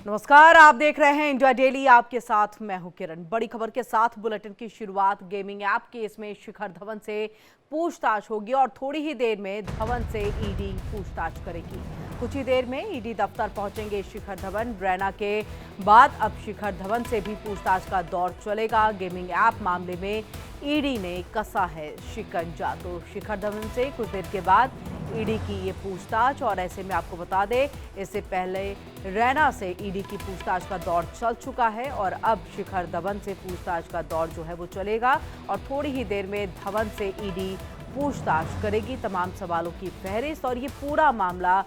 नमस्कार, आप देख रहे हैं इंडिया डेली। आपके साथ मैं हूं किरण। बड़ी खबर के साथ बुलेटिन की शुरुआत। गेमिंग ऐप केस में शिखर धवन से पूछताछ होगी और थोड़ी ही देर में धवन से ईडी पूछताछ करेगी। कुछ ही देर में ईडी दफ्तर पहुंचेंगे शिखर धवन। रैना के बाद अब शिखर धवन से भी पूछताछ का दौर चलेगा। गेमिंग ऐप मामले में ईडी ने कसा है शिकंजा। तो शिखर धवन से कुछ देर के बाद ईडी की ये पूछताछ। और ऐसे में आपको बता दें, इससे पहले रैना से ईडी की पूछताछ का दौर चल चुका है और अब शिखर धवन से पूछताछ का दौर जो है वो चलेगा और थोड़ी ही देर में धवन से ईडी पूछताछ करेगी। तमाम सवालों की फहरिस्त और ये पूरा मामला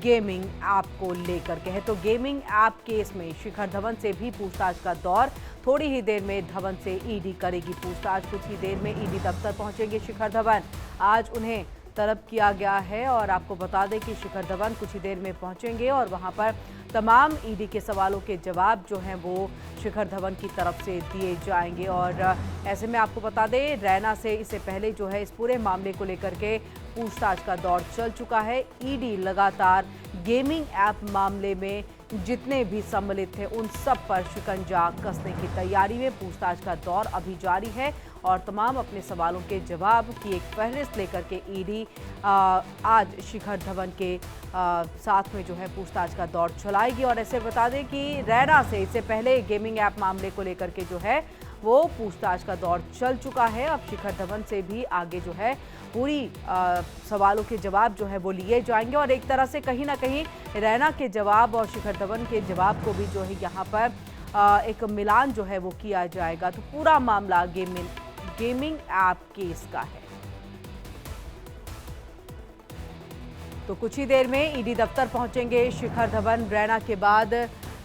गेमिंग ऐप को लेकर के है। तो गेमिंग ऐप केस में शिखर धवन से भी पूछताछ का दौर। थोड़ी ही देर में धवन से ईडी करेगी पूछताछ। कुछ ही देर में ईडी दफ्तर पहुंचेंगे शिखर धवन। आज उन्हें तलब किया गया है और आपको बता दें कि शिखर धवन कुछ ही देर में पहुंचेंगे और वहां पर तमाम ईडी के सवालों के जवाब जो हैं वो शिखर धवन की तरफ से दिए जाएंगे। और ऐसे में आपको बता दें, रैना से इससे पहले जो है इस पूरे मामले को लेकर के पूछताछ का दौर चल चुका है। ईडी लगातार गेमिंग ऐप मामले में जितने भी सम्मिलित थे उन सब पर शिकंजा कसने की तैयारी में। पूछताछ का दौर अभी जारी है और तमाम अपने सवालों के जवाब की एक फहरिस्त लेकर के ईडी आज शिखर धवन के साथ में जो है पूछताछ का दौर चलाएगी। और ऐसे बता दें कि रैना से इससे पहले गेमिंग ऐप मामले को लेकर के जो है वो पूछताछ का दौर चल चुका है। अब शिखर धवन से भी आगे जो है पूरी सवालों के जवाब जो है वो लिए जाएंगे और एक तरह से कहीं ना कहीं रैना के जवाब और शिखर धवन के जवाब को भी जो है यहाँ पर एक मिलान जो है वो किया जाएगा। तो पूरा मामला गेमिंग ऐप केस का है। तो कुछ ही देर में ईडी दफ्तर पहुंचेंगे शिखर धवन। रैना के बाद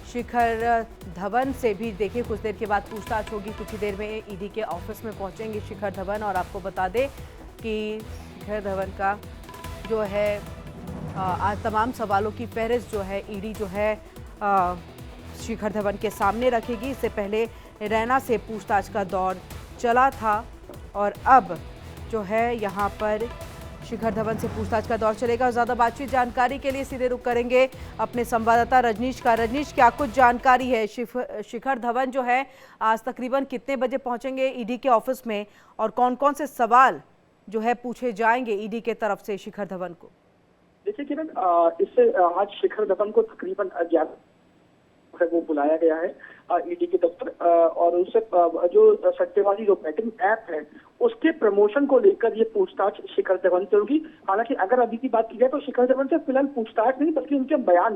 शिखर धवन से भी देखिए कुछ देर के बाद पूछताछ होगी। कुछ ही देर में ईडी के ऑफिस में पहुंचेंगे शिखर धवन और आपको बता दें कि शिखर धवन का जो है आज तमाम सवालों की फहरिस्त जो है ईडी जो है शिखर धवन के सामने रखेगी। इससे पहले रैना से पूछताछ का दौर चला था और अब जो है यहाँ पर शिखर धवन से पूछताछ का दौर चलेगा। ज़्यादा बातचीत जानकारी के लिए सीधे रुख करेंगे अपने संवाददाता रजनीश का। रजनीश, क्या कुछ जानकारी है? शिखर धवन जो है आज तकरीबन कितने बजे पहुंचेंगे ईडी के ऑफिस में और कौन कौन से सवाल जो है पूछे जाएंगे ईडी के तरफ से शिखर धवन को? देखिए किरण, इससे आज शिखर धवन को तकरीबन 11 वो बुलाया गया है ईडी के दफ्तर और उससे जो सट्टेबाजी जो बैटिंग ऐप है उसके प्रमोशन को लेकर ये पूछताछ शिखर धवन से होगी। हालांकि अगर अभी की बात की जाए तो शिखर धवन से फिलहाल पूछताछ नहीं बल्कि उनके बयान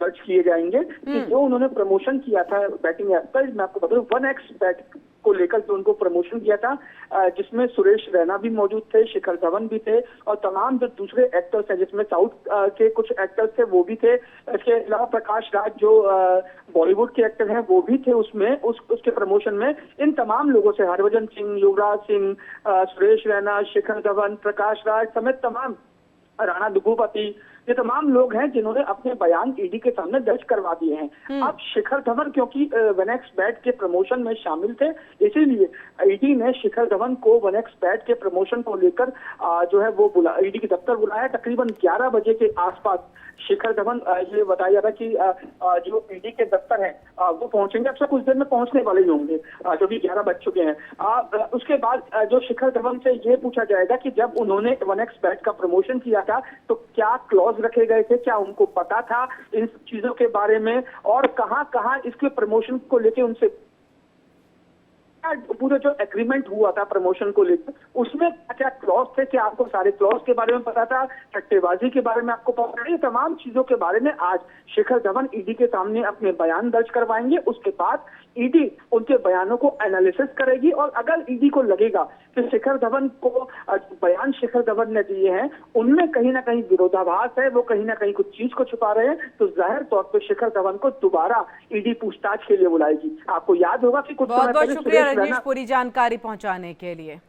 दर्ज किए जाएंगे कि जो उन्होंने प्रमोशन किया था बैटिंग ऐप पर। मैं आपको बता दूं 1x बैट को लेकर जो उनको प्रमोशन किया था जिसमें सुरेश रैना भी मौजूद थे, शिखर धवन भी थे और तमाम जो दूसरे एक्टर्स हैं जिसमें साउथ के कुछ एक्टर्स थे वो भी थे। इसके अलावा प्रकाश राज जो बॉलीवुड के एक्टर हैं वो भी थे उसमें उसके प्रमोशन में। इन तमाम लोगों से हरभजन सिंह, युवराज सिंह, सुरेश रैना, शिखर धवन, प्रकाश राज समेत तमाम राणा दुग्गुपाती, ये तमाम लोग हैं जिन्होंने अपने बयान ईडी के सामने दर्ज करवा दिए हैं। अब शिखर धवन क्योंकि 1x बैट के प्रमोशन में शामिल थे इसीलिए ईडी ने शिखर धवन को 1x बैट के प्रमोशन को लेकर जो है वो ईडी के दफ्तर बुलाया। तकरीबन 11 बजे के आसपास शिखर धवन ये बताया जा रहा है कि जो ईडी के दफ्तर है वो पहुंचेंगे। अब से कुछ देर में पहुंचने वाले ही होंगे जो भी 11 बज चुके हैं। उसके बाद जो शिखर धवन से ये पूछा जाएगा कि जब उन्होंने 1x बैट का प्रमोशन किया था तो क्या क्लॉज रखे गए थे, क्या उनको पता था इन चीजों के बारे में और कहां कहां इसके प्रमोशन को लेके उनसे पूरा जो एग्रीमेंट हुआ था प्रमोशन को लेकर उसमें क्या क्लॉज थे, क्या आपको सारे क्लॉज के बारे में पता था, सट्टेबाजी के बारे में आपको पता है। तमाम चीजों के बारे में आज शिखर धवन ईडी के सामने अपने बयान दर्ज करवाएंगे। उसके बाद ईडी उनके बयानों को एनालिसिस करेगी और अगर ईडी को लगेगा कि शिखर धवन को बयान शिखर धवन ने दिए हैं उनमें कहीं ना कहीं विरोधाभास है, वो कहीं ना कहीं कुछ चीज को छुपा रहे हैं, तो जाहिर तौर पर शिखर धवन को दोबारा ईडी पूछताछ के लिए बुलाएगी। आपको याद होगा कि कुछ बहुत बहुत शुक्रिया रजनीश पूरी जानकारी पहुंचाने के लिए।